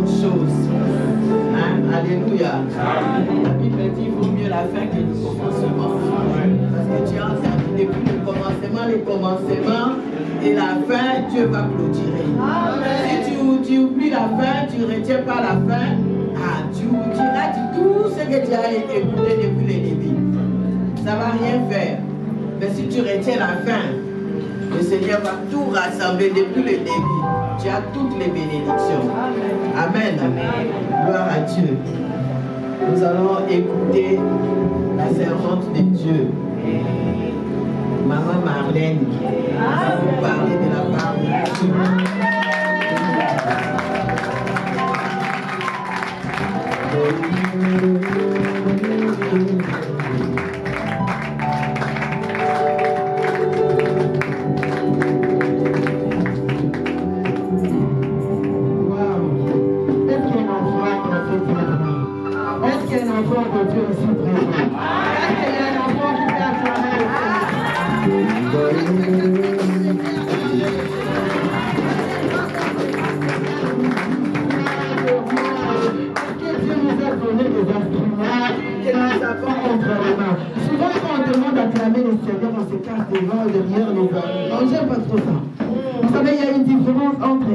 grandes choses. Hein? Alléluia. La Bible dit qu'il vaut mieux la fin que le commencement. Parce que tu as entendu depuis le commencement, les commencements et la fin, Dieu va clôturer. Si tu oublies la fin, tu ne retiens pas la fin, tu diras tout ce que tu as écouté depuis le début. Ça ne va rien faire. Mais si tu retiens la fin, le Seigneur va tout rassembler depuis le début. Tu as toutes les bénédictions. Amen. Gloire à Dieu. Nous allons écouter la servante de Dieu, Maman Marlène, qui va vous parler de la part de Dieu.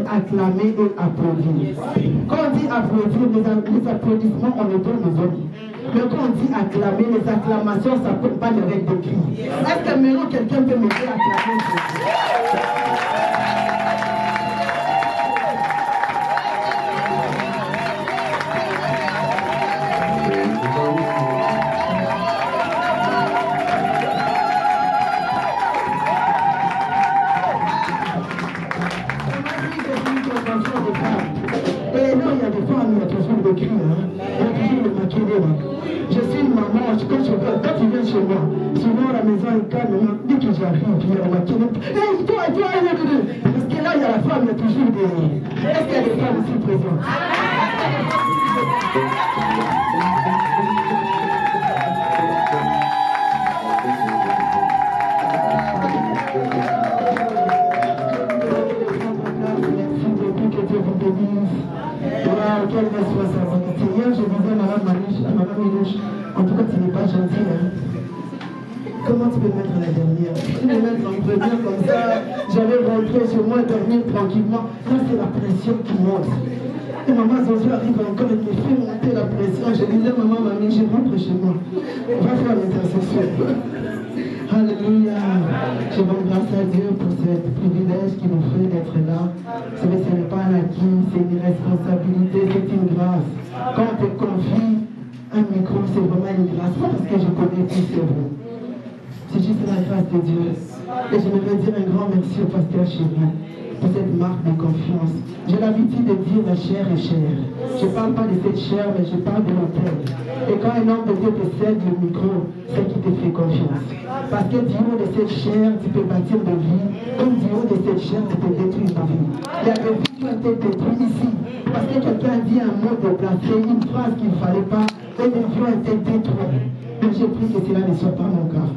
Acclamer et applaudir. Quand on dit applaudir, les applaudissements, on les donne aux autres. Mais quand on dit acclamer, les acclamations, ça ne peut pas avec des cris. Est-ce que maintenant quelqu'un peut me dire acclamer? Je suis une maman, quand tu viens chez moi, souvent la maison est calme, dès que j'arrive, on m'a dit, hey, toi, parce que là, il y a la femme, il y a toujours des... Est-ce qu'il y a des femmes ici présentes? Merci beaucoup, que Dieu vous bénisse. Wow, quelle responsabilité. Hier, je disais à Maman Milouche, en tout cas, tu n'es pas gentil. Hein? Comment tu peux mettre la dernière? Tu peux mettre en première comme ça. J'allais rentrer chez moi, dormir tranquillement. Là, c'est la pression qui monte. Et maman Zozo arrive encore et me fait monter la pression. Je disais, maman, mamie, je rentre chez moi. On va faire l'intercession. Alléluia. Je rends grâce à Dieu pour ce privilège qu'il nous fait d'être là. Ce n'est pas un acquis, c'est une responsabilité, c'est une grâce. Quand on te confie un micro, c'est vraiment une grâce. Pas parce que je connais tout sur vous. C'est juste la grâce de Dieu. Et j'aimerais dire un grand merci au pasteur Chéri pour cette marque de confiance. J'ai l'habitude de dire la chair est chère. Je ne parle pas de cette chair, mais je parle de l'autel. Et quand un homme de Dieu te cède le micro, c'est qu'il te fait confiance. Parce que du haut de cette chair, tu peux bâtir de vie. Comme du haut de cette chair, tu peux détruire de vie. Il y a des vies qui ont été détruites ici. Parce que quelqu'un dit un mot déplacé, une phrase qu'il ne fallait pas, et des vies ont été détruites. Mais je prie que cela ne soit pas mon cas.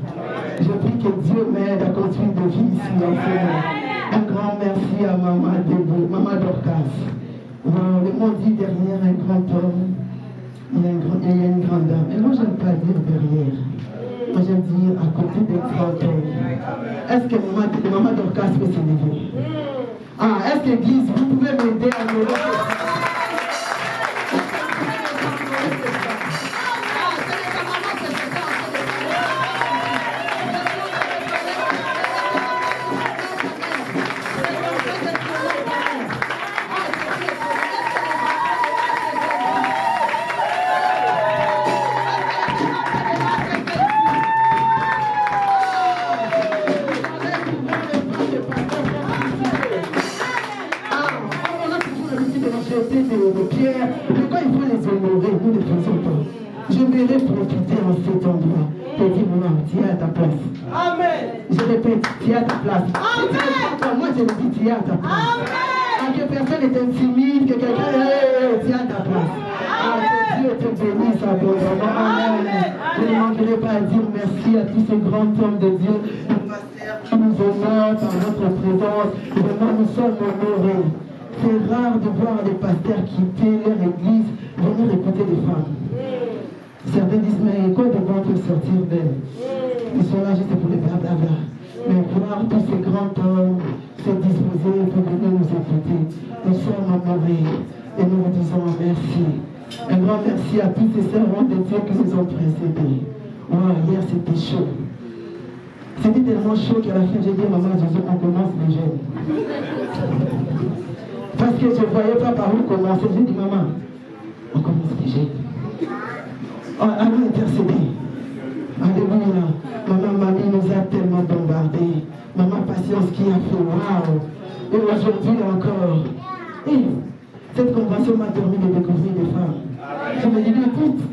Je prie que Dieu m'aide à construire des vies ici en ce moment. Un grand merci à Maman Dorcas. Le monde dit derrière un grand homme, il y a une grande dame. Mais moi, je n'aime pas dire derrière. Moi, j'aime dire à côté des grands hommes. Est-ce que Maman Dorcas peut s'élever? Ah, est-ce que l'église, vous pouvez m'aider à me lever? J'aimerais profiter en cet endroit pour dire maman, tu es à ta place. Amen. Je répète, tu es à ta place. Amen. Moi je le dis, tu es à ta place. Amen. Que personne n'est intimide, que quelqu'un tu es à ta place. Que Dieu te bénisse abondamment. Amen. Je ne manquerai pas à dire merci à tous ces grands hommes de Dieu qui nous honorent par notre présence. Vraiment, nous sommes honorés. C'est rare de voir des pasteurs quitter leur église, venir écouter des femmes. Certains disent, mais quoi de bon peut sortir d'elle? Ils sont là juste pour les blablabla. Mais voir tous ces grands hommes se disposer pour venir nous écouter, nous sommes à mourir et nous vous disons merci. Un grand merci à tous ces servants de Dieu qui nous ont précédés. Wow, hier c'était chaud. C'était tellement chaud qu'à la fin j'ai dit à maman Jésus, on commence les jeunes. Parce que je ne voyais pas par où commencer. J'ai dit maman, on commence les jeunes. Allons intercéder. Alléluia. Maman Mamie nous a tellement bombardés. Maman Patience qui a fait waouh. Et aujourd'hui encore. Et cette convention m'a permis de découvrir des femmes. Je me dis,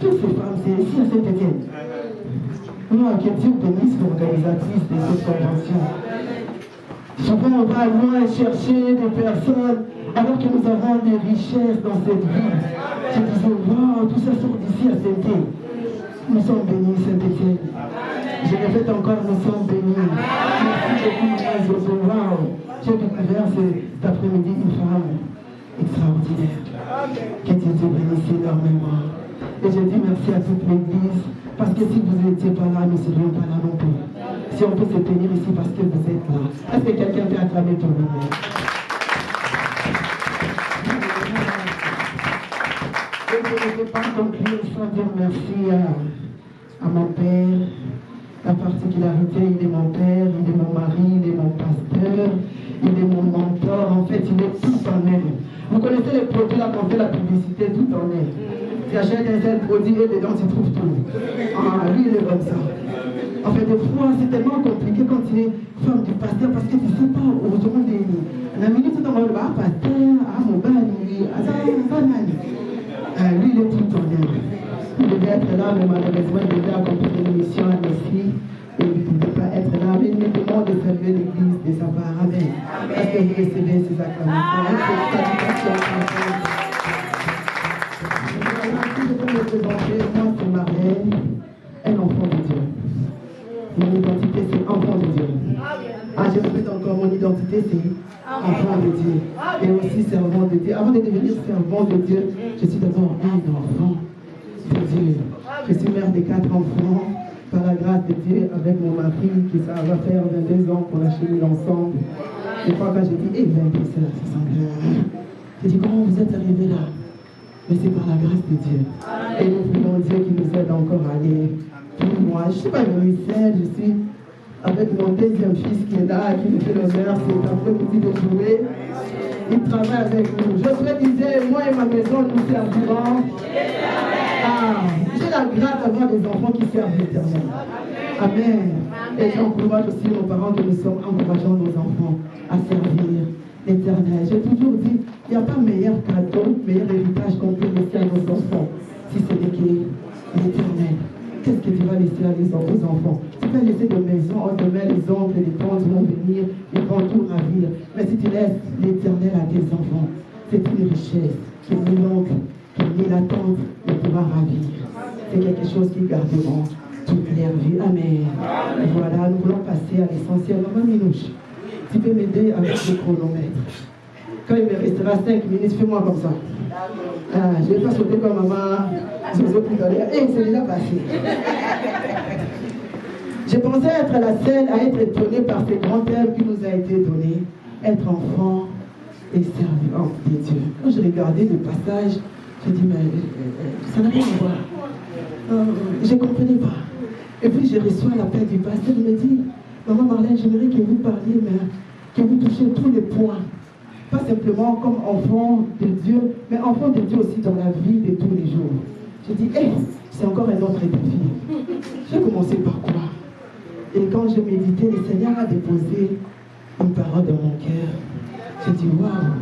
toutes ces femmes, c'est ici à Saint-Étienne. Non, que Dieu bénisse l'organisatrice de cette convention. Souvent, on va loin chercher des personnes alors que nous avons des richesses dans cette ville. Je disais, waouh, tout ça sort d'ici à Saint-Étienne. Nous sommes bénis, Saint-Étienne. Je répète encore, nous sommes bénis. Merci beaucoup, waouh. J'ai découvert cet après-midi une femme extraordinaire. Que Dieu te bénisse énormément. Et je dis merci à toute l'église, parce que si vous n'étiez pas là, nous ne serions pas là non plus. Si on peut se tenir ici parce que vous êtes là. Est-ce que quelqu'un peut acclamer pour nous? Et je ne peux pas conclure sans dire merci à mon père. La particularité, il est mon père, il est mon mari, il est mon pasteur, il est mon mentor. En fait, il est tout en elle. Vous connaissez les produits là qu'on fait la publicité, tout en elle. Tu achètes un seul produit et dedans tu trouves tout. Ah, lui, il est comme ça. En fait, des fois, c'est tellement compliqué quand tu es femme du pasteur parce que tu ne sais pas où tout le monde est. La minute, tu t'envoies le pasteur, mon bani, lui, il est tout en elle. Il devait être là, mais malheureusement, il devait accomplir une mission à l'esprit. Et il ne pouvait pas être là. Mais il me demande de servir l'église de sa part. Amen. Est-ce que vous recevez ces acclamations? Je peux me présenter, moi, c'est Marlène, un enfant de Dieu. Mon identité, c'est enfant de Dieu. Ah, je répète encore, mon identité, c'est enfant de Dieu. Et aussi servant de Dieu. Avant de devenir servant de Dieu, je suis d'abord un enfant de Dieu. Je suis mère de 4 enfants, par la grâce de Dieu, avec mon mari, qui ça va faire 22 ans qu'on a cheminé ensemble. Des fois, quand j'ai dit, 22, c'est là, ça semble bien. J'ai dit, comment vous êtes arrivés là? Mais c'est par la grâce de Dieu. Et nous prions Dieu qui nous aide encore à aller plus loin. Je ne suis pas venue seule, je suis avec mon deuxième fils qui est là, qui nous fait l'honneur, c'est un peu petit de jouer. Il travaille avec nous. Josué disait, moi et ma maison, nous servirons. J'ai la grâce d'avoir des enfants qui servent l'Éternel. Amen. Et j'encourage aussi nos parents que nous sommes encourageant nos enfants à servir l'Éternel. J'ai toujours dit, il n'y a pas meilleur cadeau, meilleur héritage qu'on peut laisser à nos enfants, si ce n'est que l'Éternel. Qu'est-ce que tu vas laisser aux enfants? Tu peux laisser des maisons, demain les oncles, les tantes vont venir, ils vont tout ravir. Mais si tu laisses l'Éternel à tes enfants, c'est une richesse que ni l'oncle, ni la tante ne pourra ravir. C'est quelque chose qu'ils garderont toute leur vie. Amen. Voilà, nous voulons passer à l'essentiel. Maman Minouche, tu peux m'aider avec le chronomètre. Quand il me restera 5 minutes, fais-moi comme ça. Je ne vais pas sauter comme maman Zozo tout à l'heure. Et c'est déjà passé. Je pensais être la seule à être étonnée par ce grand thème qui nous a été donné. Être enfant et servir de Dieu. Quand je regardais le passage, je dis, mais ça n'a rien à voir. Je ne comprenais pas. Et puis je reçois l'appel du pasteur, il me dit, maman Marlène, j'aimerais que vous parliez, mais que vous touchiez tous les points. Pas simplement comme enfant de Dieu, mais enfant de Dieu aussi dans la vie de tous les jours. Je dis, c'est encore un autre défi. J'ai commencé par quoi? Et quand je méditais, le Seigneur a déposé une parole dans mon cœur. J'ai dit, waouh!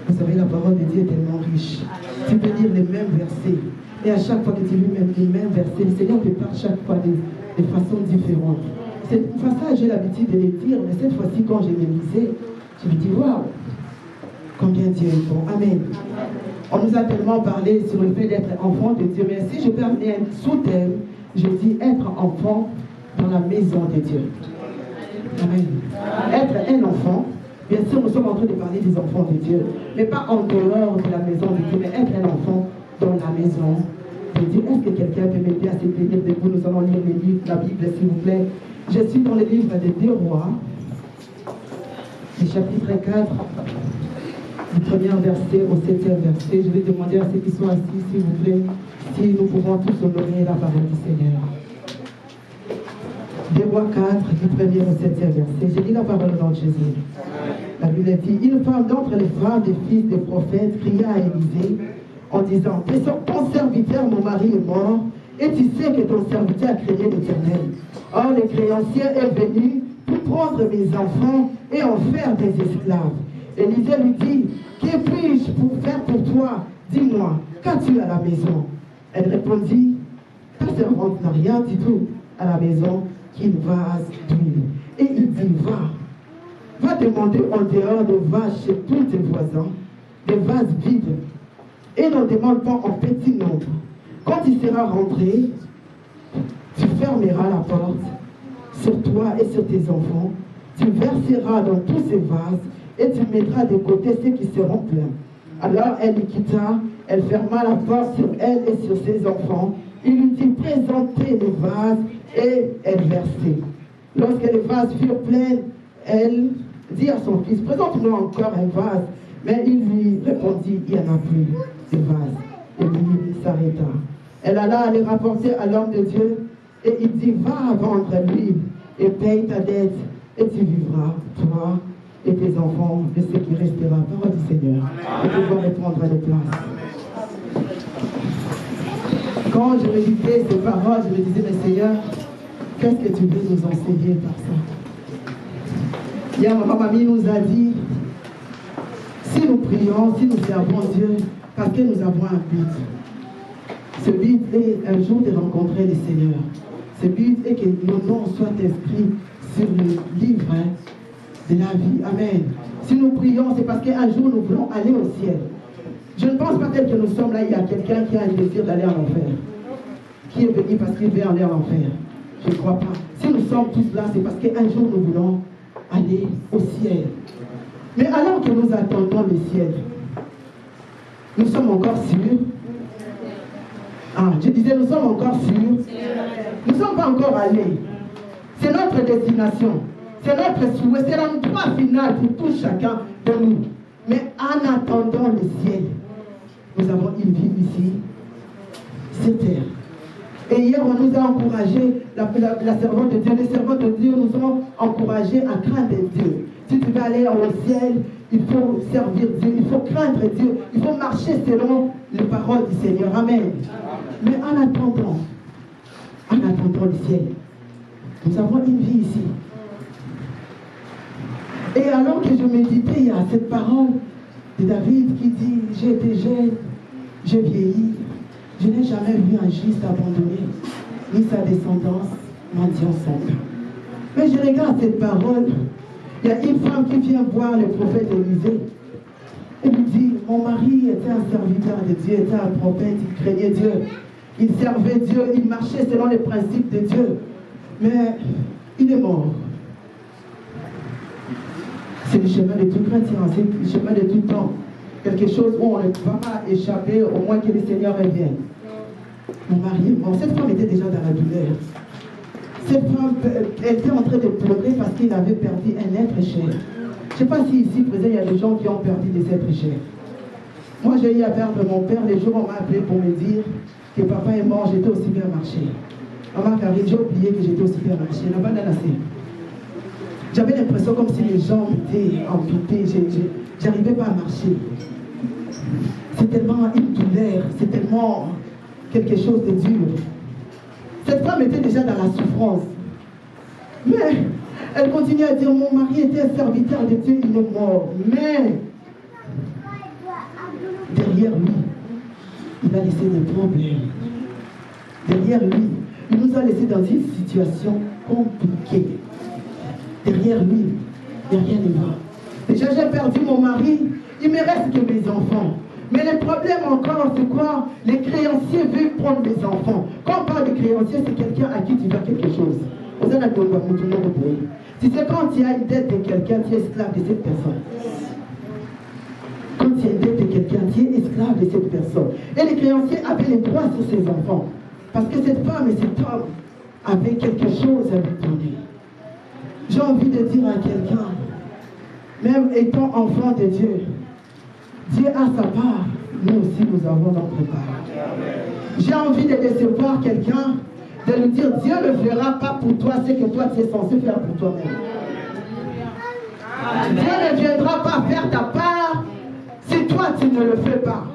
Vous savez, la parole de Dieu est tellement riche. Tu peux lire les mêmes versets. Et à chaque fois que tu lis les mêmes versets, le Seigneur te parle chaque fois de façon différente. Cette façon, j'ai l'habitude de les dire, mais cette fois-ci, quand je les lisais, je me dis, waouh, combien Dieu est bon. Amen. On nous a tellement parlé sur le fait d'être enfant de Dieu, mais si je peux amener un sous-thème, je dis être enfant dans la maison de Dieu. Amen. Être un enfant Bien sûr, nous sommes en train de parler des enfants de Dieu, mais pas en dehors de la maison de Dieu, mais être un enfant dans la maison de Dieu. Est-ce que quelqu'un peut m'aider à se tenir debout? Nous allons lire les livres, la Bible, s'il vous plaît. Je suis dans le livre des 2 Rois, du chapitre 4, du 1er verset au 7e verset. Je vais demander à ceux qui sont assis, s'il vous plaît, si nous pouvons tous honorer la parole du Seigneur. 2 Rois 4, du 1er au 7e verset. J'ai dit la parole au nom de Jésus. La Bible dit, une femme d'entre les femmes des fils des prophètes cria à Élisée en disant, ton serviteur, mon mari est mort, et tu sais que ton serviteur craignait l'Éternel. Or, le créancier est venu pour prendre mes enfants et en faire des esclaves. Élisée lui dit, que puis-je faire pour toi? Dis-moi, qu'as-tu à la maison? Elle répondit, ta servante n'a rien du tout à la maison qu'une vase d'huile. Et il dit, va demander en dehors des vases chez tous tes voisins, des vases vides, et n'en demande pas en petit nombre. Quand il sera rentré, tu fermeras la porte sur toi et sur tes enfants, tu verseras dans tous ces vases, et tu mettras de côté ceux qui seront pleins. Alors elle les quitta, elle ferma la porte sur elle et sur ses enfants. Il lui dit, présentez les vases, et elle versait. Lorsque les vases furent pleins, elle dit à son fils, présente-moi encore un vase. Mais il lui répondit, il n'y en a plus de vase. Et lui s'arrêta. Elle alla aller rapporter à l'homme de Dieu, et il dit, va vendre l'huile et paye ta dette, et tu vivras, toi et tes enfants, de ce qui restera. Parole du Seigneur. Et pouvoir répondre à des places. Quand je méditais ces paroles, je me disais, mais Seigneur, qu'est-ce que tu veux nous enseigner par ça? Hier, ma mamie nous a dit, si nous prions, si nous servons Dieu, parce que nous avons un but. Ce but est un jour de rencontrer le Seigneur. Ce but est que nos noms soient inscrits sur le livre de la vie. Amen. Si nous prions, c'est parce qu'un jour nous voulons aller au ciel. Je ne pense pas tel que nous sommes là, il y a quelqu'un qui a un désir d'aller en enfer. Qui est venu parce qu'il veut aller en enfer. Je ne crois pas. Si nous sommes tous là, c'est parce qu'un jour nous voulons aller au ciel. Mais alors que nous attendons le ciel, nous sommes encore sûrs. Je disais, nous sommes encore sûrs. Nous ne sommes pas encore allés. C'est notre destination. C'est notre souhait. C'est l'endroit final pour tout chacun de nous. Mais en attendant le ciel, nous avons une vie ici, sur terre. Et hier, on nous a encouragé, la servante de Dieu, les servantes de Dieu nous ont encouragés à craindre Dieu. Si tu veux aller au ciel, il faut servir Dieu, il faut craindre Dieu, il faut marcher selon les paroles du Seigneur. Amen. Mais en attendant le ciel, nous avons une vie ici. Et alors que je méditais, il y a cette parole de David qui dit, j'ai été jeune, j'ai vieilli, je n'ai jamais vu un juste abandonné, ni sa descendance mendiant son pain. Mais je regarde cette parole, il y a une femme qui vient voir le prophète Élisée. Elle lui dit, mon mari était un serviteur de Dieu, était un prophète, il craignait Dieu, il servait Dieu, il marchait selon les principes de Dieu. Mais il est mort. C'est le chemin de tout chrétien, c'est le chemin de tout temps. Quelque chose où on ne va pas échapper, au moins que le Seigneur revienne. Mon mari est mort. Cette femme était déjà dans la douleur. Cette femme était en train de pleurer parce qu'il avait perdu un être cher. Je ne sais pas si ici, présent, il y a des gens qui ont perdu des êtres chers. Moi, j'ai eu à perdre mon père. Les jours, on m'a appelé pour me dire que papa est mort, j'étais au supermarché. Maman Karine, j'ai oublié que j'étais au supermarché. Là-bas, dans la scène. J'avais l'impression comme si les jambes étaient amputées, j'arrivais pas à marcher. C'est tellement une douleur, c'est tellement quelque chose de dur. Cette femme était déjà dans la souffrance. Mais elle continuait à dire, mon mari était un serviteur de Dieu, il est mort. Mais derrière lui, il a laissé des problèmes. Derrière lui, il nous a laissé dans une situation compliquée. Derrière lui, il n'y a rien de va. Déjà, j'ai perdu mon mari, il me reste que mes enfants. Mais le problème encore, c'est quoi? Les créanciers veulent prendre mes enfants. Quand on parle de créanciers, c'est quelqu'un à qui tu dois quelque chose. Tu sais, quand tu as une dette de quelqu'un, tu es esclave de cette personne. Quand tu as une dette de quelqu'un, tu es esclave de cette personne. Et les créanciers avaient les droits sur ses enfants. Parce que cette femme et cet homme avaient quelque chose à lui donner. J'ai envie de dire à quelqu'un, même étant enfant de Dieu, Dieu a sa part, nous aussi nous avons notre part. J'ai envie de décevoir quelqu'un, de lui dire, Dieu ne fera pas pour toi ce que toi tu es censé faire pour toi-même. Dieu ne viendra pas faire ta part si toi tu ne le fais pas.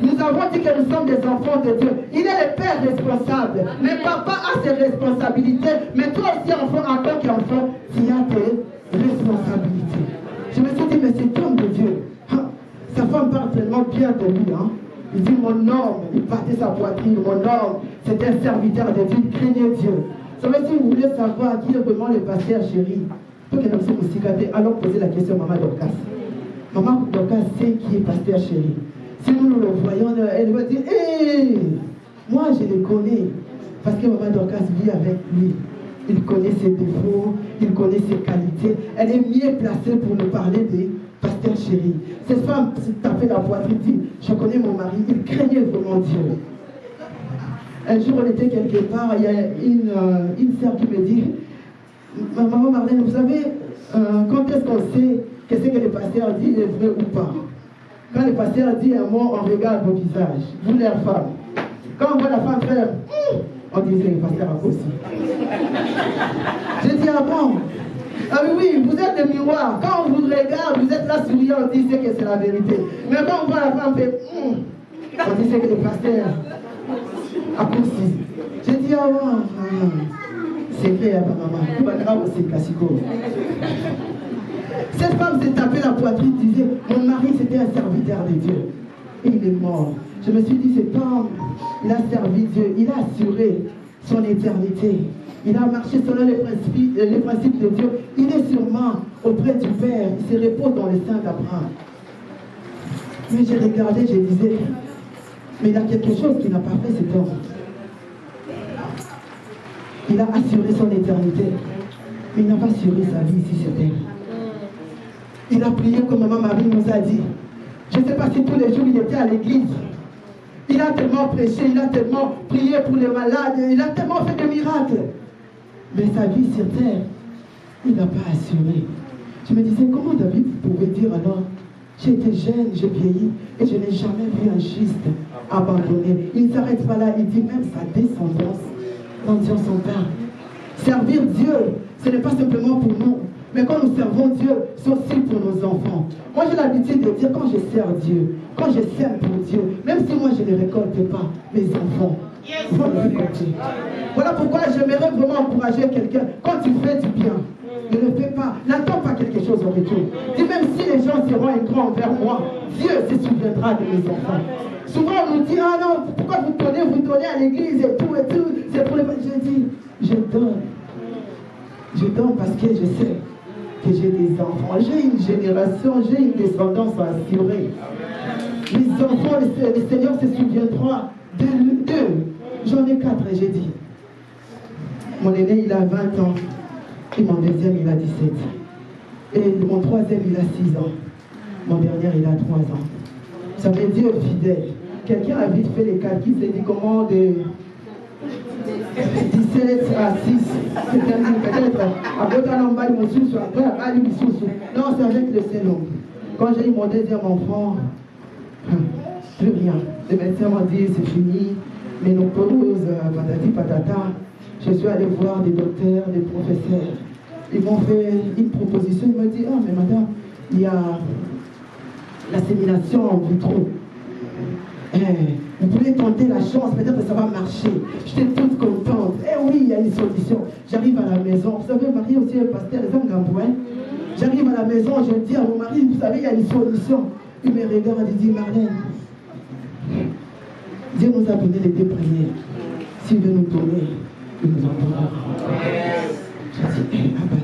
Nous avons dit que nous sommes des enfants de Dieu. Il est le Père responsable. Mais papa a ses responsabilités. Mais toi aussi, enfant, en tant qu'enfant, tu as tes responsabilités. Je me suis dit, mais cet homme de Dieu, sa femme parle tellement bien de lui. Il dit, mon homme, il battait sa poitrine. Mon homme, c'était un serviteur de Dieu. Il craignait Dieu. Ça veut dire, si vous voulez savoir qui est vraiment le pasteur chéri, pour que nous sommes aussi gâtés, alors posez la question à Maman Dorcas. Maman Dorcas sait qui est pasteur chéri. Si nous le voyons, elle va dire, hé, moi je le connais. Parce que Maman Dorcas vit avec lui. Il connaît ses défauts, il connaît ses qualités. Elle est mieux placée pour nous parler des pasteurs chéris. Cette femme s'est tapée la poitrine, dit, je connais mon mari, il craignait vraiment Dieu. Un jour, on était quelque part, il y a une sœur qui me dit, Maman Marlène, vous savez, quand est-ce qu'on sait que ce que le pasteur dit est vrai ou pas? Quand le pasteur dit un mot, on regarde vos visages, vous les femmes. Quand on voit la femme faire, on disait le pasteur a aussi. J'ai dit, ah bon? Ah oui, vous êtes des miroirs. Quand on vous regarde, vous êtes là souriant, on dit que c'est la vérité. Mais quand on voit la femme faire, on dit que le pasteur a aussi. J'ai dit, ah bon? C'est vrai, maman. Tout va grave aussi, classico. Cette femme s'est tapée la poitrine, disait, mon mari c'était un serviteur de Dieu. Et il est mort. Je me suis dit, cet homme, il a servi Dieu, il a assuré son éternité. Il a marché selon les principes de Dieu. Il est sûrement auprès du Père. Il se repose dans les seins d'Abraham. Mais j'ai regardé, je disais, mais il a quelque chose qu'il n'a pas fait, cet homme. Il a assuré son éternité. Mais il n'a pas assuré sa vie ici sur terre. Il a prié comme Maman Marie nous a dit. Je ne sais pas si tous les jours il était à l'église. Il a tellement prêché, il a tellement prié pour les malades, il a tellement fait des miracles. Mais sa vie sur terre, il n'a pas assuré. Je me disais, comment David pouvait dire alors, j'ai été jeune, j'ai vieilli, et je n'ai jamais vu un juste abandonné. Il ne s'arrête pas là, il dit même sa descendance dans Dieu son Père. Servir Dieu, ce n'est pas simplement pour nous. Mais quand nous servons Dieu, c'est aussi pour nos enfants. Moi, j'ai l'habitude de dire, quand je sers Dieu, quand je sers pour Dieu, même si moi, je ne récolte pas, mes enfants vont le récolter. Voilà pourquoi j'aimerais vraiment encourager quelqu'un. Quand tu fais du bien, ne le fais pas. N'attends pas quelque chose en retour. Dis, même si les gens seront ingrats envers moi, Dieu se souviendra de mes enfants. Souvent, on nous dit, ah non, pourquoi vous donnez à l'église et tout, c'est pour les... Je dis, je donne. Je donne parce que je sais que j'ai des enfants, j'ai une génération, j'ai une descendance à assurer. Les enfants, le Seigneur se souviendra d'eux. J'en ai 4, j'ai dit. Mon aîné, il a 20 ans. Et mon deuxième, il a 17. Et mon troisième, il a 6 ans. Mon dernier, il a 3 ans. Ça veut dire fidèle. Quelqu'un a vite fait les calculs, s'est dit comment de 17 à 6, c'est-à-dire peut-être après non, c'est avec le Seigneur. Quand j'ai eu mon deuxième enfant, plus rien. Les médecins m'ont dit c'est fini, ménopause, patati patata. Je suis allé voir des docteurs, des professeurs. Ils m'ont fait une proposition. Ils m'ont dit, ah mais madame, il y a l'assimilation en vitro. Vous pouvez tenter la chance, peut-être que ça va marcher. J'étais toute contente. Eh oui, il y a une solution. J'arrive à la maison. Vous savez, Marie aussi est pasteur, les Angambouins. J'arrive à la maison, je dis à mon mari, vous savez, il y a une solution. Il me regarde et dit, Marlène, Dieu nous a donné les 2 prières. S'il veut nous donner, il nous en donnera. Je dis, ah bah,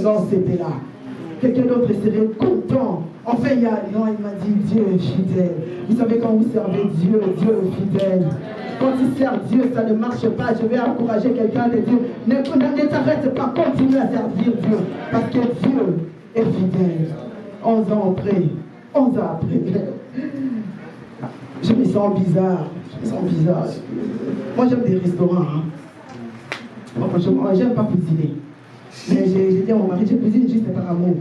non, c'était là. Quelqu'un d'autre serait content Enfin, il m'a dit, Dieu est fidèle. Vous savez, quand vous servez Dieu, Dieu est fidèle. Quand tu sers Dieu, ça ne marche pas. Je vais encourager quelqu'un de dire, ne t'arrête pas, continue à servir Dieu. Parce que Dieu est fidèle. 11 ans après, 11 ans après, je me sens bizarre. Moi, j'aime des restaurants. Hein. Moi, franchement, j'aime pas cuisiner. Mais j'ai dit à mon mari, je cuisine juste par amour.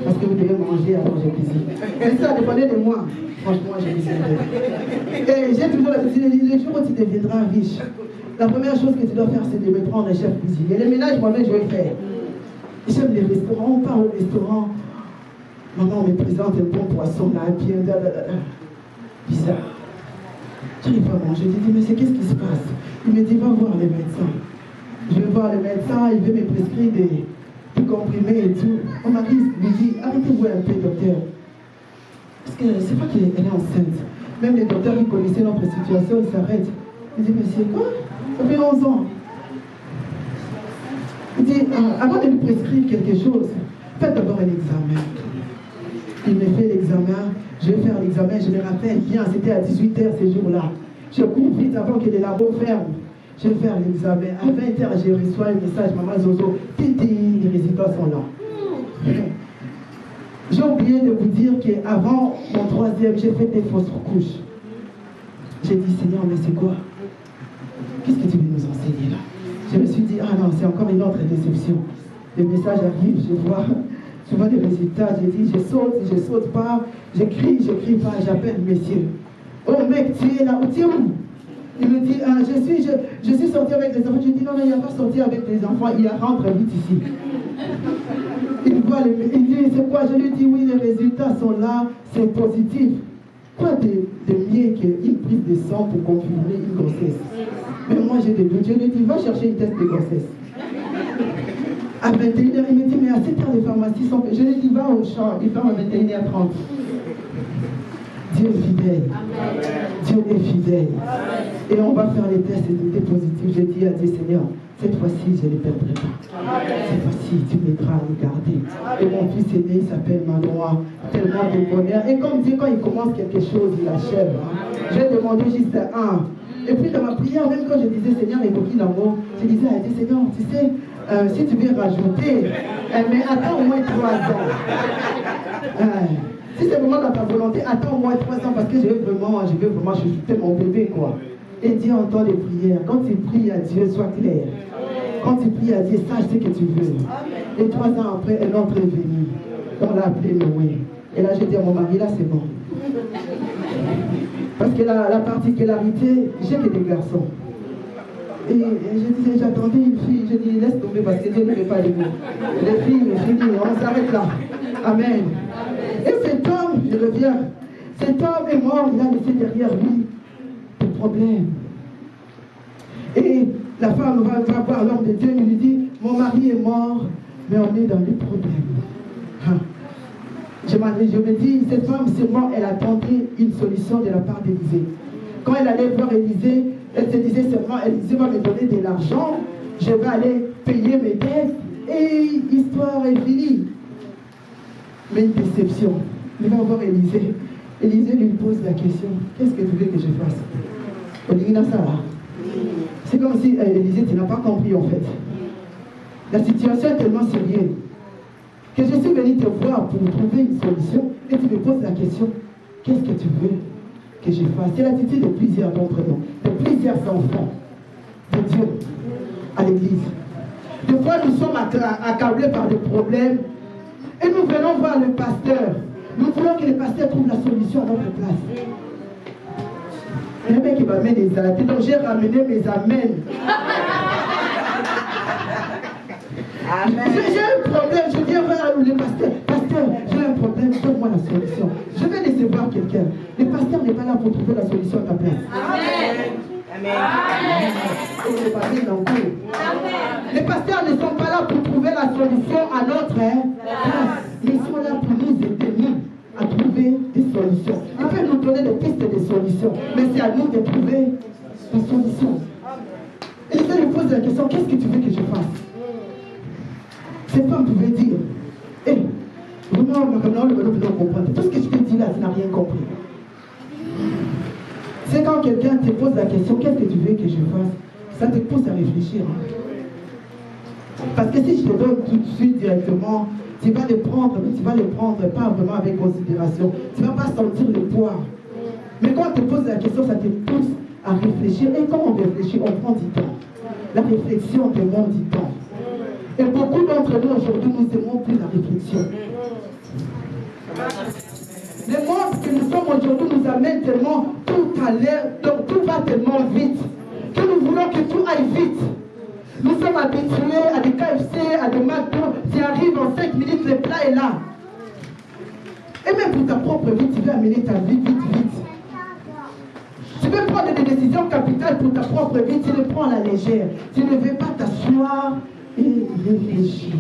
Parce que vous devez manger avant que je cuisine. Et ça dépendait de moi. Franchement, je cuisine. Et j'ai toujours la cuisine. Le jour où tu deviendras riche, la première chose que tu dois faire, c'est de me prendre un chef cuisinier. Les ménages, moi-même, je vais le faire. J'aime les restaurants. On part au restaurant. Maman me présente un bon poisson, là, bien, bizarre. Je n'arrive pas à manger. Je dis, mais qu'est-ce qui se passe? Il me dit, va voir le médecin. Je vais voir le médecin, il veut me prescrire des comprimés et tout. Mon mari me dit, arrêtez-vous un peu, docteur. Parce que c'est pas qu'elle est enceinte. Même les docteurs qui connaissaient notre situation, ils s'arrêtent. Il dit, monsieur, quoi? Ça fait 11 ans. Il dit, avant de lui prescrire quelque chose, faites d'abord un examen. Il me fait l'examen, je vais faire l'examen, je me rappelle bien, c'était à 18h ce jour-là. Je cours vite avant que les labos ferment. Je vais faire l'examen. À 20h, je reçois un message, maman Zozo, titi, les résultats sont là. J'ai oublié de vous dire qu'avant mon 3e, j'ai fait des fausses couches. J'ai dit, Seigneur, mais c'est quoi? Qu'est-ce que tu veux nous enseigner là? Je me suis dit, ah non, c'est encore une autre déception. Le message arrive, je vois des résultats, j'ai dit, je saute pas, j'écris pas, j'appelle monsieur. Oh mec, tu es là, tu es où? Il me dit, je suis sorti avec les enfants. Je dis, non, il n'a pas sorti avec les enfants, il rentre vite ici. Il dit, c'est quoi? Je lui dis, oui, les résultats sont là, c'est positif. Quoi de mieux qu'une prise de sang pour confirmer une grossesse? Mais moi, j'ai des doutes. Je lui dis, va chercher une test de grossesse. À 21h, il me dit, mais à 7h, les pharmacies sont... Je lui dis, va au champ, il ferme à 21h30. Dieu est fidèle. Amen. Dieu est fidèle. Amen. Et on va faire les tests et tout est positif. Je dis à Dieu, Seigneur, cette fois-ci, je ne les perdrai pas. Amen. Cette fois-ci, tu m'aideras à les garder. Amen. Et mon fils aîné, il s'appelle Manoa. Tellement de bonheur. Et comme Dieu, quand il commence quelque chose, il achève. Hein. J'ai demandé juste un. Et puis dans ma prière, même quand je disais, Seigneur, évoque l'amour, je disais à Dieu, Seigneur, tu sais, si tu veux rajouter, mais attends au moins 3 ans. Si c'est vraiment dans ta volonté, attends au moins 3 ans parce que je veux vraiment chuchoter mon bébé, quoi. Et Dieu entend les prières. Quand tu pries à Dieu, sois clair. Quand tu pries à Dieu, sache ce que tu veux. Et 3 ans après, un autre est venu. On l'a appelé Noé. Et là, j'ai dit à mon mari, là, c'est bon. Parce que la particularité, j'ai que des garçons. Et je disais, j'attendais une fille. Je dis, laisse tomber parce que Dieu ne fait pas les mots. Les filles, je dis, on s'arrête là. Amen. Et cet homme, je reviens, cet homme est mort, il a laissé derrière lui des problèmes. Et la femme va voir l'homme de Dieu, il lui dit, mon mari est mort, mais on est dans les problèmes. Je me dis, cette femme, c'est moi, elle attendait une solution de la part d'Élisée. Quand elle allait voir Élisée, elle se disait seulement, Élisée va me donner de l'argent, je vais aller payer mes dettes, et l'histoire est finie. Mais une déception. Il va voir Élisée. Élisée lui pose la question, qu'est-ce que tu veux que je fasse? On dit, ça là. C'est comme si, Élisée, tu n'as pas compris en fait. La situation est tellement sérieuse que je suis venu te voir pour trouver une solution et tu me poses la question, qu'est-ce que tu veux que je fasse? C'est l'attitude de plusieurs d'entre nous, de plusieurs enfants de Dieu à l'église. Des fois, nous sommes accablés par des problèmes et nous venons voir le pasteur. Nous voulons que le pasteur trouve la solution à notre place. Il y a un mec qui m'amène les athées, donc j'ai ramené mes amens. J'ai un problème, je viens voir le pasteur. Pasteur, j'ai un problème, donne-moi la solution. Je vais laisser voir quelqu'un. Le pasteur n'est pas là pour trouver la solution à ta place. Amen. Amen. Les pasteurs ne sont pas là pour trouver la solution à notre place. Ils sont là pour nous aider, nous, à trouver des solutions. Ils peuvent nous donner des pistes de solutions, mais c'est à nous de trouver des solutions. Et je lui pose la question, qu'est-ce que tu veux que je fasse? Cette femme pouvait dire, hé, vous Tout ce que je te dis là, tu n'as rien compris. C'est quand quelqu'un te pose la question, qu'est-ce que tu veux que je fasse? Ça te pousse à réfléchir. Parce que si je te donne tout de suite directement, tu vas les prendre, mais tu vas les prendre pas vraiment avec considération. Tu ne vas pas sentir le poids. Mais quand on te pose la question, ça te pousse à réfléchir. Et quand on réfléchit, on prend du temps. La réflexion demande du temps. Et beaucoup d'entre nous aujourd'hui, nous aimons plus la réflexion. Le monde que nous sommes aujourd'hui nous amène tellement tout à l'air, donc tout va tellement vite, que nous voulons que tout aille vite. Nous sommes habitués à des KFC, à des McDo, qui arrivent en 5 minutes, le plat est là. Et même pour ta propre vie, tu veux amener ta vie vite, vite. Tu veux prendre des décisions capitales pour ta propre vie, tu les prends à la légère. Tu ne veux pas t'asseoir et réfléchir.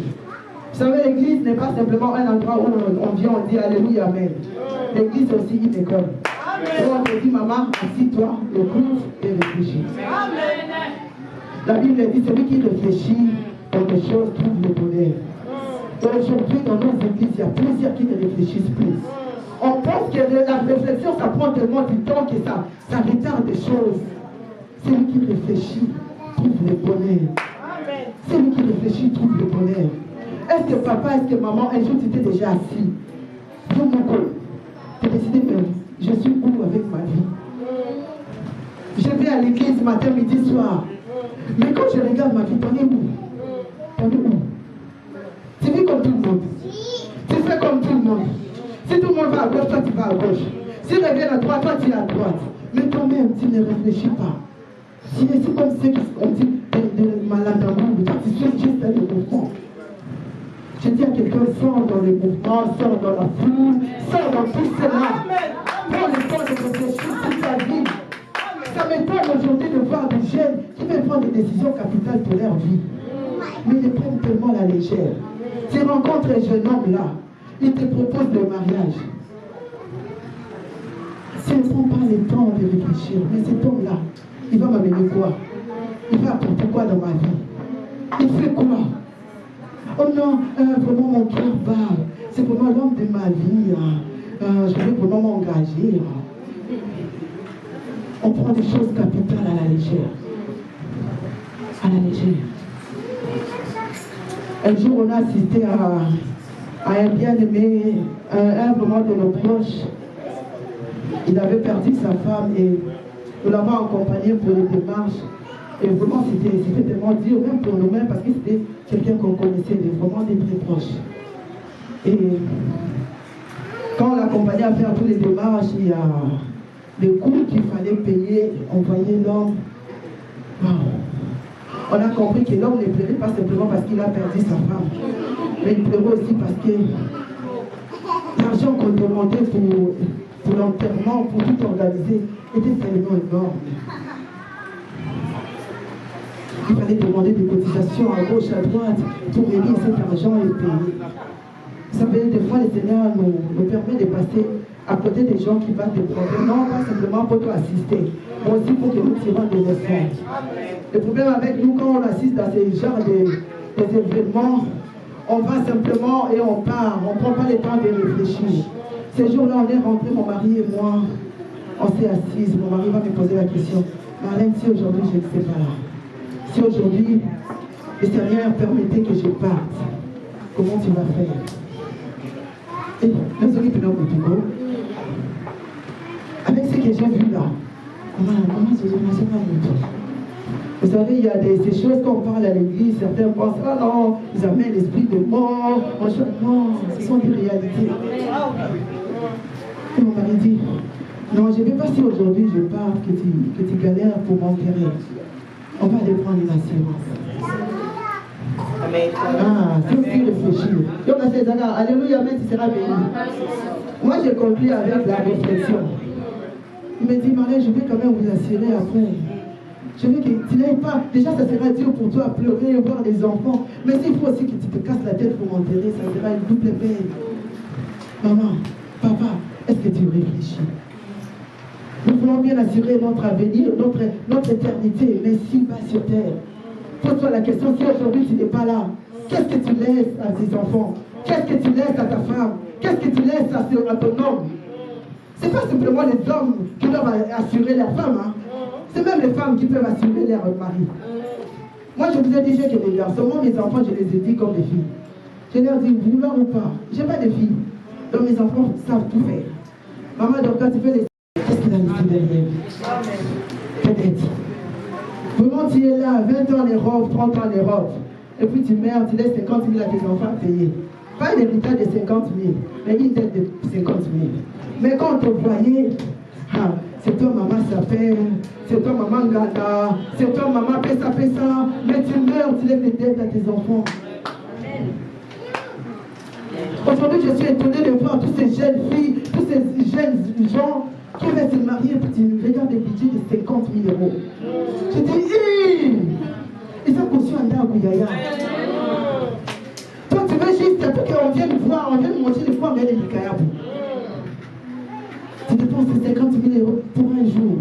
Vous savez, l'église n'est pas simplement un endroit où on vient, on dit Alléluia, Amen. L'église est aussi une école. Et on te dit, maman, assis-toi, écoute et réfléchis. Amen. La Bible dit, celui qui réfléchit dans les choses trouve le bonheur. Et aujourd'hui, dans nos églises, il y a plusieurs qui ne réfléchissent plus. On pense que la réflexion, ça prend tellement du temps que ça retarde des choses. Celui qui réfléchit trouve le bonheur. Celui qui réfléchit trouve le bonheur. Est-ce que papa, est-ce que maman, un jour tu t'es déjà assis? Dis mon corps. Tu as décidé, mais je suis où avec ma vie? Je vais à l'église matin, midi, soir. Mais quand je regarde ma vie, t'en es où? T'en es où? Tu vis comme tout le monde. Tu fais comme tout le monde. Si tout le monde va à gauche, toi tu vas à gauche. S'ils reviennent à droite, toi tu es à droite. Mais toi-même, tu ne réfléchis pas. C'est comme ceux qui ont dit de maladamou. Toi tu suis juste dans le mouvement. Je dis à quelqu'un, sors dans le mouvement, sors dans la foule, sors dans tout cela. Prends le temps de réfléchir sur ta vie. Ça m'étonne aujourd'hui de voir des jeunes qui veulent prendre des décisions capitales pour leur vie. Mais ils prennent tellement la légère. Tu rencontres un jeune homme là, il te propose le mariage. Si on ne prend pas le temps de réfléchir, mais cet homme-là, il va m'amener quoi? Il va apporter quoi dans ma vie? Il fait quoi? Oh non, vraiment mon cœur bat. C'est vraiment l'homme de ma vie. Je veux vraiment m'engager. On prend des choses capitales à la légère. À la légère. Un jour, on a assisté à un bien-aimé, un vraiment de nos proches. Il avait perdu sa femme et nous l'avons accompagné pour les démarches. Et vraiment, c'était tellement dur, même pour nous-mêmes, parce que c'était quelqu'un qu'on connaissait, vraiment des très proches. Et quand on l'accompagnait à faire tous les démarches, il y a les coûts qu'il fallait payer, on voyait l'homme. Wow. On a compris que l'homme ne pleurait pas simplement parce qu'il a perdu sa femme, mais il pleurait aussi parce que l'argent qu'on demandait pour l'enterrement, pour tout organiser, était tellement énorme. Il fallait demander des cotisations à gauche, à droite, pour aider cet argent et payer. Vous savez, des fois, le Seigneur nous permet de passer à côté des gens qui passent des problèmes, non pas simplement pour nous assister, mais aussi pour que nous tirons des leçons. Le problème avec nous, quand on assiste à ces genres d'événements, on va simplement et on part, on ne prend pas le temps de réfléchir. Ces jours-là, on est rentrés, mon mari et moi, on s'est assis, mon mari va me poser la question, Marlène, si aujourd'hui je ne sais pas là, si aujourd'hui le Seigneur permettait que je parte, comment tu vas faire? Et nous sommes dans le Togo. Avec ce que j'ai vu là, comment je vais faire? Vous savez, il y a ces choses qu'on parle à l'église, certains pensent, ah non, ils amènent l'esprit de mort. Non, ce sont des réalités. Et mon mari dit, non, je ne vais pas si aujourd'hui je pars que tu galères pour m'enterrer. On va aller prendre une assurance. Ah, c'est aussi réfléchir. Donc, à ces années, alléluia, mais tu seras béni. Moi, j'ai conclu avec la réflexion. Il me dit, Marie, je vais quand même vous assurer après. Je veux que tu n'ailles pas. Déjà, ça sera dur pour toi à pleurer et voir des enfants. Mais s'il faut aussi que tu te casses la tête pour m'enterrer, ça sera une double peine. Maman, papa, est-ce que tu réfléchis? Nous voulons bien assurer notre avenir, notre éternité, mais ici-bas sur terre. Pose-toi la question, si aujourd'hui tu n'es pas là, qu'est-ce que tu laisses à tes enfants? Qu'est-ce que tu laisses à ta femme? Qu'est-ce que tu laisses à ton homme? Ce n'est pas simplement les hommes qui doivent assurer leur femme. Hein. C'est même les femmes qui peuvent assurer leur mari. Moi, je vous ai dit, j'ai que des garçons. Moi, mes enfants, je les ai dit comme des filles. Je leur dis, vouloir ou pas, je n'ai pas de filles. Donc mes enfants savent tout faire. Maman, donc quand tu fais les... Qu'est-ce qu'il a laissé derrière? Peut-être. Vraiment, tu es là, 20 ans les robes, 30 ans les robes. Et puis tu meurs, tu laisses 50 000 à tes enfants payer. Pas un héritage de 50 000, mais une dette de 50 000. Mais quand on te voyait, ah, c'est toi maman s'appelle, c'est toi maman gata, c'est toi maman pesa, mais tu meurs, tu laisses des dettes à tes enfants. Aujourd'hui, je suis étonnée de voir toutes ces jeunes filles, tous ces jeunes gens qui veulent se marier, puis tu regardes des budgets de 50 000 euros. Je dis, ils sont conscients d'Agouyaya. Toi, tu veux juste pour qu'on vienne voir, on vienne montrer les fois, mais elle est du Kayabou. Tu dépenses 50 000 euros pour un jour.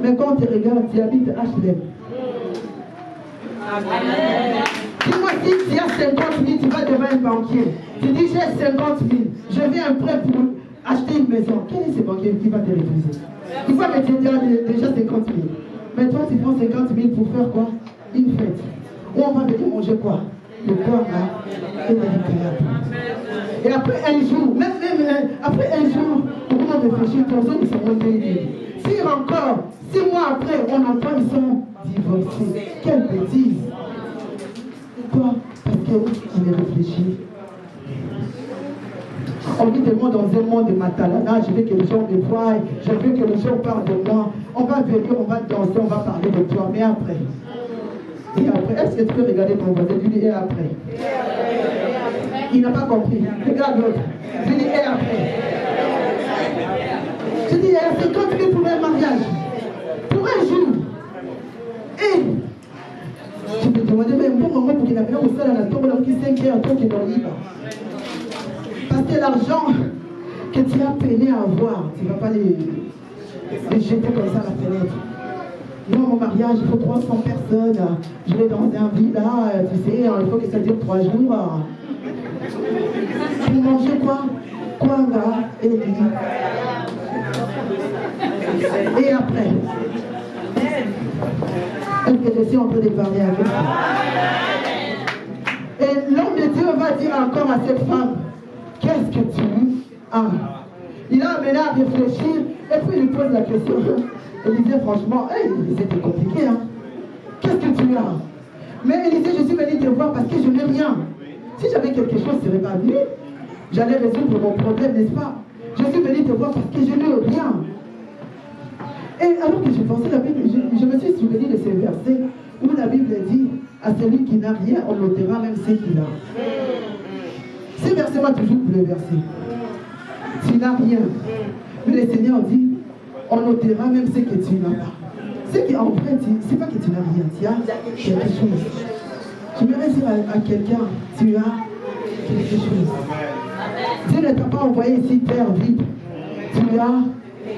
Mais quand tu regardes, tu habites HLM. Dis-moi, si tu as 50 000, tu vas devant un banquier. Tu dis, j'ai 50 000, je veux un prêt pour acheter une maison. Quel est ce banquier qui va te refuser? Il faut que tu aies déjà 50 000. Mais toi, tu prends 50 000 pour faire quoi? Une fête. Où on va venir manger quoi? Le corps là, et la vie. Et après un jour, même après un jour, on va réfléchir, ils seront déliés. Si encore, 6 mois après, on entend ils sont divorcés. Quelle bêtise! Pourquoi? Parce qu'on est réfléchi. On vit tellement dans un monde de matalana, je veux que les gens me voient, je veux que les gens parlent de moi. On va venir, on va danser, on va parler de toi, mais après. Et après, est-ce que tu peux regarder ton voisin? Tu dis et après. Il n'a pas compris. Regarde l'autre. Tu dis et après. Je dis, c'est quand tu veux pour un mariage? Pour un jour. Et je me demandais, mais un bon moment pour qu'il a bien au sol à la tombe, alors qu'il s'inquiète en tant qu'il est libre. Parce que l'argent que tu as peiné à avoir, tu ne vas pas les jeter comme ça à la fenêtre. Moi, mon mariage, il faut 300 personnes. Je vais dans un villa, tu sais, il faut que ça dure 3 jours. Pour manger quoi? Kwanga et lit. Et après, est-ce que je suis en train de parler avec vous? Et l'homme de Dieu va dire encore à cette femme, qu'est-ce que tu as? Il a amené à réfléchir et puis il lui pose la question. Il disait franchement, hey, c'était compliqué, hein? Qu'est-ce que tu as? Mais il disait, je suis venu te voir parce que je n'ai rien. Si j'avais quelque chose, je ne serais pas venu. J'allais résoudre mon problème, n'est-ce pas? Je suis venu te voir parce que je n'ai rien. Et alors que j'ai pensé la Bible, je me suis souvenu de ces versets où la Bible dit, à celui qui n'a rien, on l'ôtera même ce qu'il a. Ces versets m'ont toujours bouleversé. Tu n'as rien. Mais le Seigneur dit, on ôtera même ce que tu n'as pas. Ce qui en vrai, ce n'est pas que tu n'as rien, tu as quelque chose. J'aimerais dire à quelqu'un, tu as quelque chose. Dieu ne t'a pas envoyé ici terre vide. Tu as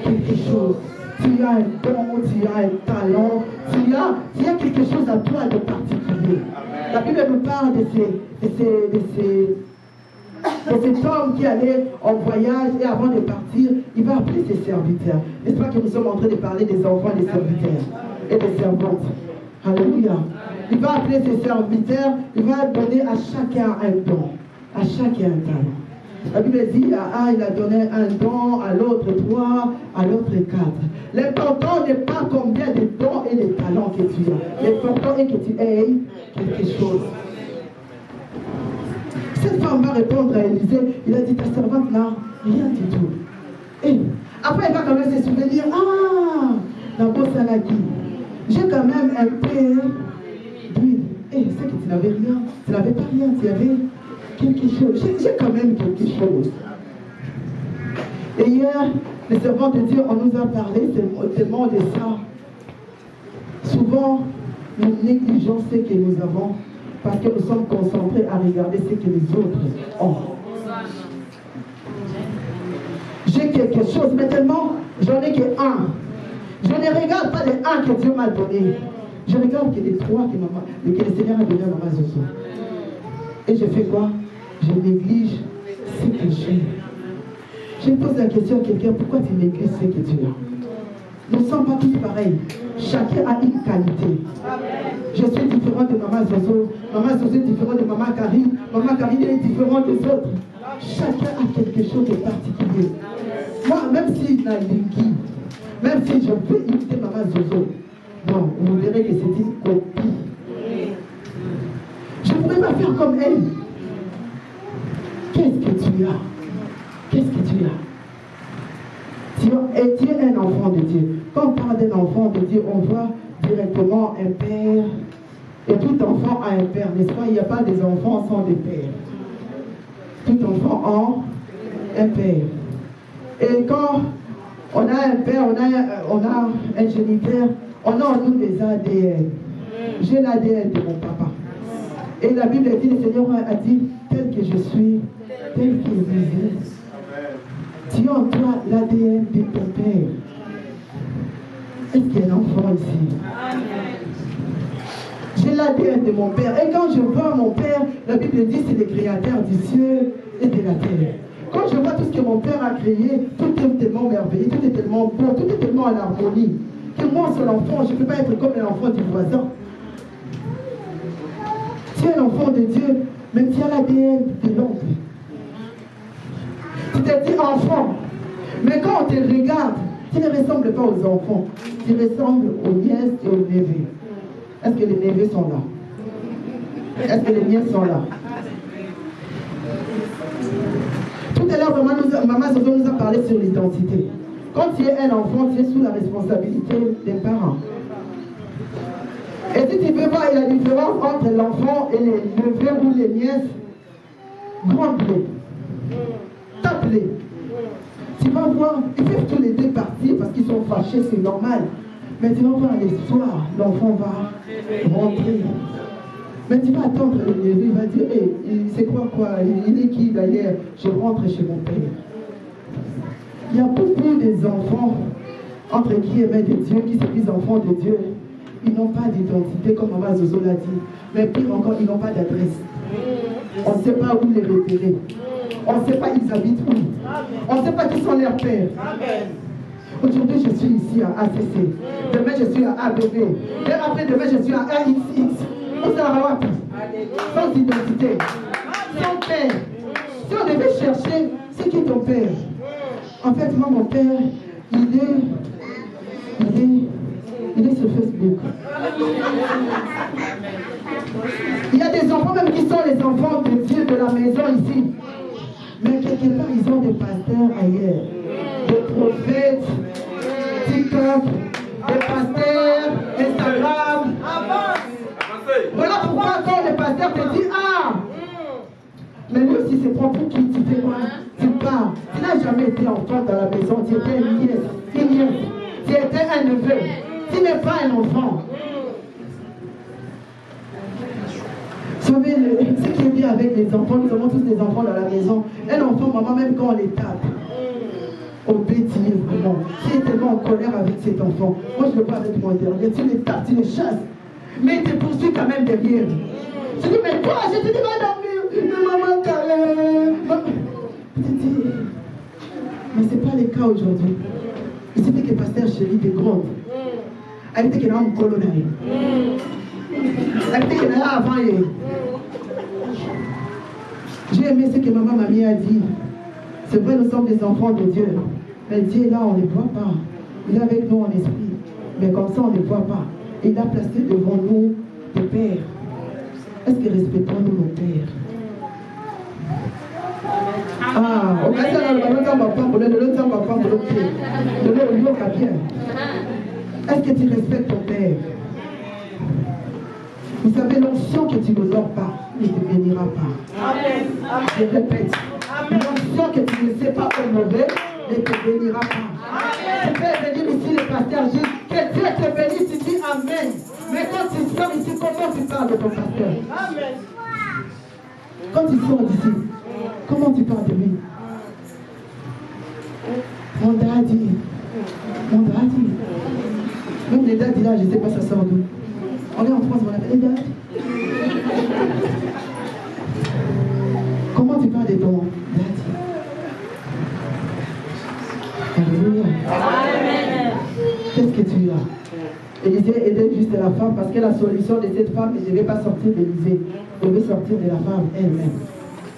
quelque chose. Tu as un don, tu as un talent, tu as quelque chose à toi de particulier. La Bible nous parle de cet homme qui allait en voyage et avant de partir, il va appeler ses serviteurs. N'est-ce pas que nous sommes en train de parler des enfants, des serviteurs et des servantes? Alléluia. Il va appeler ses serviteurs, il va donner à chacun un don, à chacun un talent. La Bible dit, à un, il a donné un don, à l'autre 3, à l'autre 4. L'important n'est pas combien de dons et de talents que tu as. L'important est que tu aies quelque chose. Cette femme va répondre à Élisée, il a dit, ta servante n'a rien du tout. Et après, elle va quand même se souvenir, la bosse à la guide. J'ai quand même un peu d'huile. Et c'est que tu n'avais rien, tu n'avais pas rien, tu avais quelque chose. J'ai quand même quelque chose. Et hier, les servants de Dieu, on nous a parlé tellement de ça. Souvent, nous négligeons ce que nous avons parce que nous sommes concentrés à regarder ce que les autres ont. J'ai quelque chose, mais tellement, j'en ai qu'un. Je ne regarde pas les 1 que Dieu m'a donné. Je regarde que les 3 que le Seigneur a donné à Maman Zozo. Et je fais quoi? Je néglige ce que j'ai. Je pose la question à quelqu'un, pourquoi tu négliges ce que tu as? Nous ne sommes pas tous pareils. Chacun a une qualité. Je suis différent de Maman Zozo. Maman Zozo est différente de Maman Karine. Maman Karine est différente des autres. Chacun a quelque chose de particulier. Moi, même si il a l'équipe, même si je veux imiter Maman Zozo, non, vous verrez que c'est une copie. Je ne pourrais pas faire comme elle. Qu'est-ce que tu as? Qu'est-ce que tu as? Tu es un enfant de Dieu. Quand on parle d'un enfant de Dieu, on voit directement un père. Et tout enfant a un père, n'est-ce pas? Il n'y a pas des enfants sans des pères. Tout enfant a un père. Et quand on a un père, on a un géniteur, on a en nous des ADN. J'ai l'ADN de mon papa. Et la Bible dit, le Seigneur a dit, tel que je suis, tel qu'il est. Tu as en toi l'ADN de ton père. Est-ce qu'il y a un enfant ici? J'ai l'ADN de mon père. Et quand je vois mon père, la Bible dit c'est le créateur du ciel et de la terre. Quand je vois tout ce que mon père a créé, tout est tellement merveilleux, tout est tellement beau, tout est tellement en harmonie. Que moi, son enfant, je ne peux pas être comme l'enfant du voisin. Tu es l'enfant de Dieu, mais tu as l'ADN de l'oncle. Tu te dis enfant, mais quand on te regarde, tu ne ressembles pas aux enfants, tu ressembles aux nièces et aux neveux. Est-ce que les neveux sont là? Est-ce que les nièces sont là? Tout à l'heure, Maman Zozo nous a parlé sur l'identité. Quand tu es un enfant, tu es sous la responsabilité des parents. Et si tu veux voir la différence entre l'enfant et les neveux ou les nièces, gronde-les. Tape-les. Tu vas voir, ils peuvent tous les deux partir parce qu'ils sont fâchés, c'est normal. Mais tu vas voir les soirs, l'enfant va rentrer. Mais tu vas attendre le neveu, il va dire, hey, c'est quoi, il est qui d'ailleurs? Je rentre chez mon père. Il y a beaucoup des enfants, entre guillemets, de Dieu, qui se disent enfants de Dieu. Ils n'ont pas d'identité, comme Maman Zozo l'a dit. Mais pire encore, ils n'ont pas d'adresse. On ne sait pas où les repérer. On ne sait pas ils habitent où. On ne sait pas qui sont leurs pères. Aujourd'hui, je suis ici à ACC. Demain, je suis à ABB. Et après, demain, je suis à AXX. Où ça va? Sans identité. Sans père. Si on devait chercher, c'est qui ton père? En fait, moi, mon père, il est sur Facebook. Il y a des enfants même qui sont les enfants de Dieu de la maison ici. Mais quelque part, ils ont des pasteurs ailleurs. Des prophètes, TikTok, des pasteurs, Instagram. Voilà pourquoi quand le pasteur te dit, ah, mais lui aussi c'est propre qui tu fais quoi? Tu pars. Tu n'as jamais été enfant dans la maison, tu étais une nièce, tu étais un neveu. Tu n'es pas un enfant. Vous savez, ce qui est bien avec les enfants, nous avons tous des enfants dans la maison. Un enfant, maman, même quand on les tape, on pétille vraiment. Tu es tellement en colère avec cet enfant. Moi, je le vois avec mon dernier. Tu les tapes, tu les chasses. Mais il te poursuit quand même derrière. Je dis, mais toi, je te dis, va dormir. Mais maman, calme. Je te dis, mais ce n'est pas le cas aujourd'hui. Il suffit que Pasteur Chéri te gronde. Elle était qu'elle a un colonel. Elle était qu'elle a avant. J'ai aimé ce que maman mamie a dit. C'est vrai, nous sommes des enfants de Dieu. Mais Dieu est là, on ne les voit pas. Il est avec nous en esprit. Mais comme ça, on ne les voit pas. Il a placé devant nous des pères. Est-ce que respectons-nous nos pères? Ah, on va dire est-ce que tu respectes ton père? Vous savez, l'onction que tu n'honores pas ne te bénira pas. Amen. Je répète, l'onction que tu ne sais pas honorer ne te bénira pas. Tu peux venir ici, le pasteur dit que Dieu te bénisse ici, amen. Mais quand tu sors ici, comment tu parles de ton pasteur? Amen. Quand tu sors d'ici, comment tu parles de lui? Mon daddy. Mon daddy. Même les daddy là, je ne sais pas ça sort d'où. On est en France, on appelle les daddy. Comment tu parles de ton daddy? Qu'est-ce que tu as? Élisée aidait juste la femme parce que la solution de cette femme ne devait pas sortir d'Élisée, devait sortir de la femme elle-même.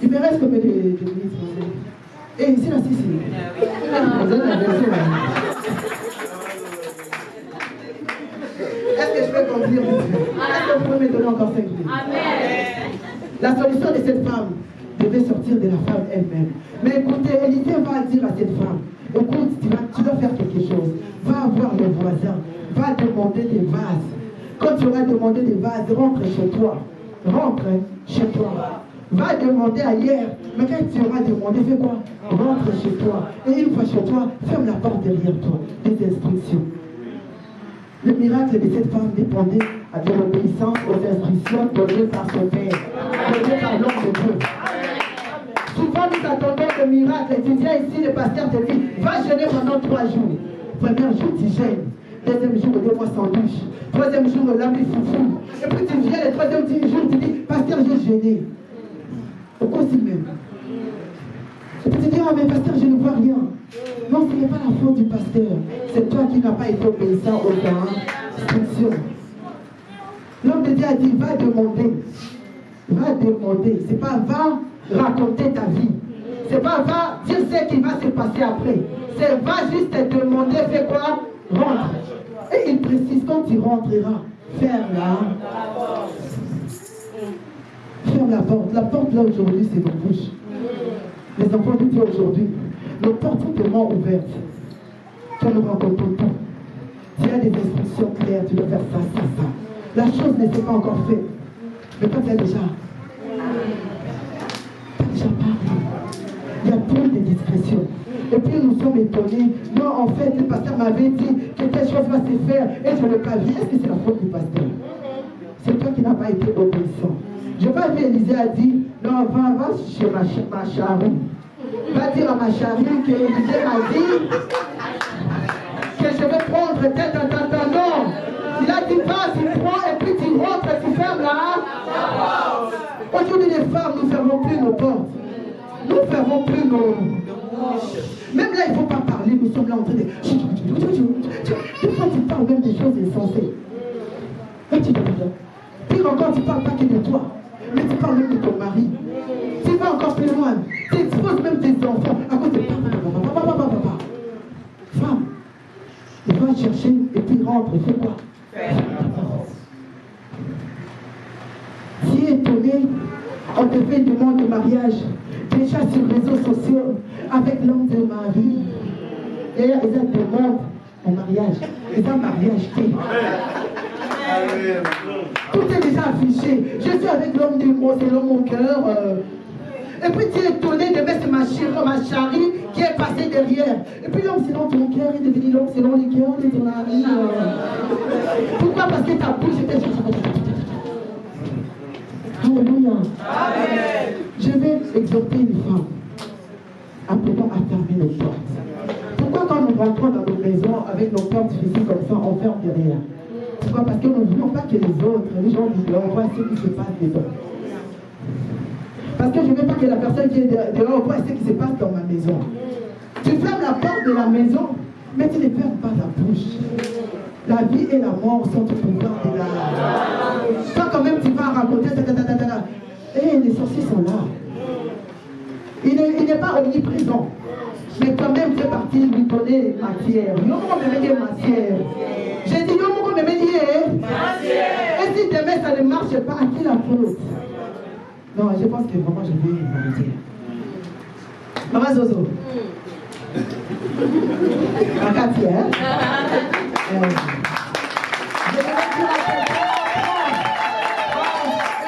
Il me reste combien de minutes? Et ici, là, si. Vous êtes la version, là. Est-ce que je peux conclure? Est-ce que vous pouvez me donner encore 5 minutes? Amen. La solution de cette femme devait sortir de la femme elle-même. Mais écoutez, Élisée va dire à cette femme, écoute, tu dois faire quelque chose. Va voir le voisin. Va demander des vases. Quand tu auras demandé des vases, rentre chez toi. Rentre chez toi. Va demander ailleurs. Mais quand tu auras demandé, fais quoi? Rentre chez toi. Et une fois chez toi, ferme la porte derrière toi. Des instructions. Le miracle de cette femme dépendait de l'obéissance aux instructions données par son père, données par l'homme de Dieu. Souvent nous attendons le miracle. Tu viens ici, le pasteur te dit, va jeûner pendant 3 jours. Premier jour, tu gênes. Deuxième jour, 2 mois sans douche. Troisième jour, l'ami foufou. Et puis tu viens le troisième jour, tu dis, pasteur, j'ai gêné. Pourquoi c'est même? Et puis tu dis, ah mais pasteur, je ne vois rien. Non, ce n'est pas la faute du pasteur. C'est toi qui n'as pas été obéissant aux instructions. L'homme de Dieu a dit, va demander. Va demander. C'est pas va raconter ta vie. C'est pas va dire ce qui va se passer après. C'est va juste te demander, fais quoi? Rentre. Et il précise, quand tu rentreras, ferme la porte. La porte là aujourd'hui, c'est nos bouches. Les enfants de Dieu aujourd'hui, nos portes sont tellement ouvertes. Tu nous racontes tout. Tu as des instructions claires, tu dois faire ça, ça, ça. La chose ne s'est pas encore faite. Mais toi, tu as déjà parlé. Il y a trop de discrétion. Et puis nous sommes étonnés. Non, en fait, le pasteur m'avait dit que telle chose va se faire et je ne l'ai pas vu. Est-ce que c'est la faute du pasteur? C'est toi qui n'as pas été obéissant. Je vais dire, Élisée a dit, non, va chez ma charrue. Va dire à ma charrue que Élisée m'a dit que je vais prendre tête à tête. Non. Il a dit, va, tu prends et puis tu rentres, tu fermes là. Aujourd'hui, les femmes, nous ne fermons plus nos portes. Nous ne fermons plus nos... Même là, il ne faut pas parler, nous sommes là en train de... Des fois, tu parles même des choses insensées. Là, tu te dis, pire encore, tu ne parles pas que de toi, mais tu parles même de ton mari. Tu vas encore plus loin. Tu exposes même tes enfants à cause de papa. Femme, il va chercher et puis rentre, il fait quoi? Tu es étonné, on te fait une demande de mariage. Déjà sur les réseaux sociaux, avec l'homme de Marie. Et ils ont demandé un mariage. Ils ont mariage qui? Tout est déjà affiché. Je suis avec l'homme de mon, c'est l'homme au cœur. Et puis tu es étonné de mettre ma charrie qui est passée derrière. Et puis l'homme selon ton cœur est devenu l'homme selon les cœurs de ton ami. Pourquoi? Parce que ta bouche était... Alléluia. Amen. Je vais exhorter les femmes. Apprenons à fermer nos portes. Pourquoi quand nous rentrons dans nos maisons avec nos portes physiques comme ça, on ferme derrière? Pourquoi? Parce que nous ne voulons pas que les gens voient ce qui se passe dedans. Parce que je ne veux pas que la personne qui est dehors voit ce qui se passe dans ma maison. Tu fermes la porte de la maison, mais tu ne fermes pas la bouche. La vie et la mort sont au pouvoir de la... Toi quand même tu vas raconter, et les sorciers sont là. Il n'est pas omniprésent. Mais quand même tu es parti lui donner matière. Matière. J'ai dit matière. Et si demain ça ne marche pas, à qui la faute? Non, je pense que vraiment je vais m'arrêter. Maman Zozo. Makati, hein? Je vais dire à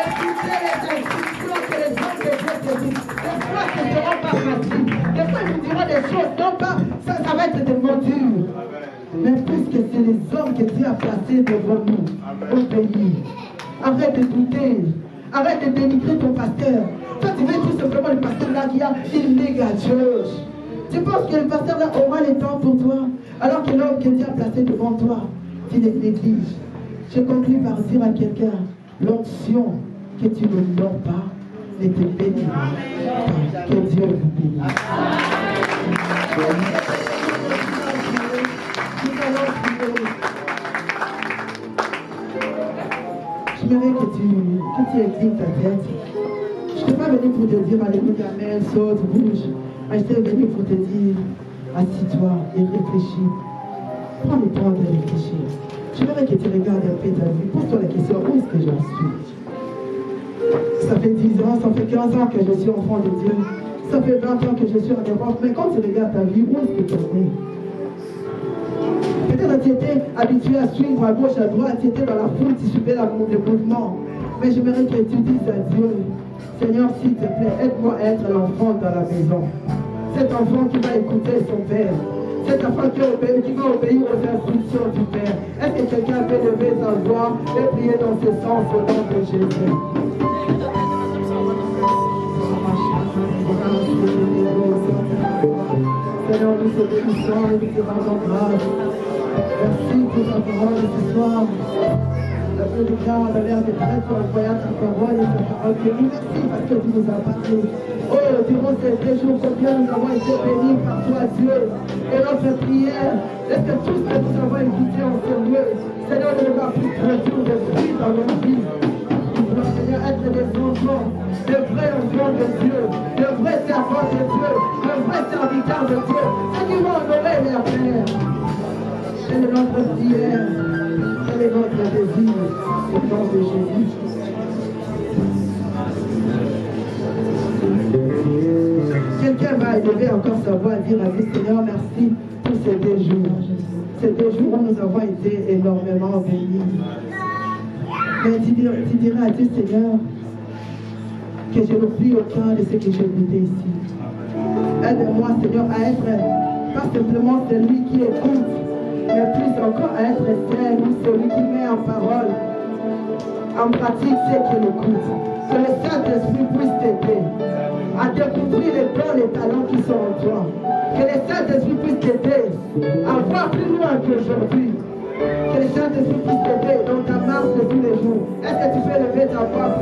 écoutez les instructions que les hommes de Dieu te disent. Des fois, ce ne seront pas faciles. Des fois, ils nous diront des choses, non pas, ça va être des mots durs. Mais puisque c'est les hommes que Dieu a placés devant nous, obéis. Arrête de douter. Arrête de dénigrer ton pasteur. Toi, tu veux tout simplement le pasteur là qui a une méga church. Tu penses que le pasteur là aura le temps pour toi, alors que l'homme que Dieu a placé devant toi, tu les négliges. Je conclue par dire à quelqu'un, l'onction que tu ne donnes pas ne te bénira pas. Que Dieu vous bénisse. Nous allons prier. J'aimerais que tu inclines ta tête. Je ne suis pas venu pour te dire alléluia, mais saute, bouge. Mais je suis venu pour te dire assis-toi et réfléchis. Prends le temps de réfléchir. J'aimerais que tu regardes un peu ta vie. Pose-toi la question, où est-ce que j'en suis? Ça fait 10 ans, ça fait 15 ans que je suis enfant de Dieu. Ça fait 20 ans que je suis en Europe. Mais quand tu regardes ta vie, où est-ce que tu en es? Peut-être que tu étais habitué à suivre à gauche, à droite, tu étais dans la foule, tu suivais le mouvement. Mais j'aimerais que tu dises à Dieu, Seigneur, s'il te plaît, aide-moi à être l'enfant dans la maison. Cet enfant qui va écouter son père. Cet enfant qui va obéir aux instructions du Père. Est-ce que quelqu'un peut lever sa voix et prier dans ce sens au nom de Jésus? Seigneur, nous te bénissons et nous te rendons grâce. Merci pour ta parole de ce soir. La paix de Dieu a l'air de très incroyable ta parole et ta parole. Merci parce que tu nous as parlé. Oh, durant ces 2 jours, combien nous avons été bénis par toi, Dieu. Et notre prière, est-ce que tout ce que nous avons écouté en ce lieu, Seigneur, ne va plus produire de fruits dans nos vies. Nous voulons, Seigneur, être des enfants, des vrais enfants de Dieu, des vrais servants de Dieu, des vrais serviteurs de Dieu. Ceux qui vont honorer leur Père. C'est notre prière, c'est notre désir, au nom de Jésus. Quelqu'un va élever encore sa voix et dire à Dieu, Seigneur, merci pour ces 2 jours. Ces 2 jours où nous avons été énormément bénis. Mais tu diras à Dieu, Seigneur, que je n'oublie aucun de ce que j'ai goûté ici. Aide-moi, Seigneur, à être pas simplement celui qui écoute, mais plus encore à être celui qui met en parole, en pratique ce qu'il écoute. Que le Saint-Esprit puisse t'aider à découvrir les dons, les talents qui sont en toi. Que le Saint-Esprit puisse t'aider à voir plus loin qu'aujourd'hui. Que le Saint-Esprit puisse t'aider dans ta marche de tous les jours. Est-ce que tu peux lever ta voix?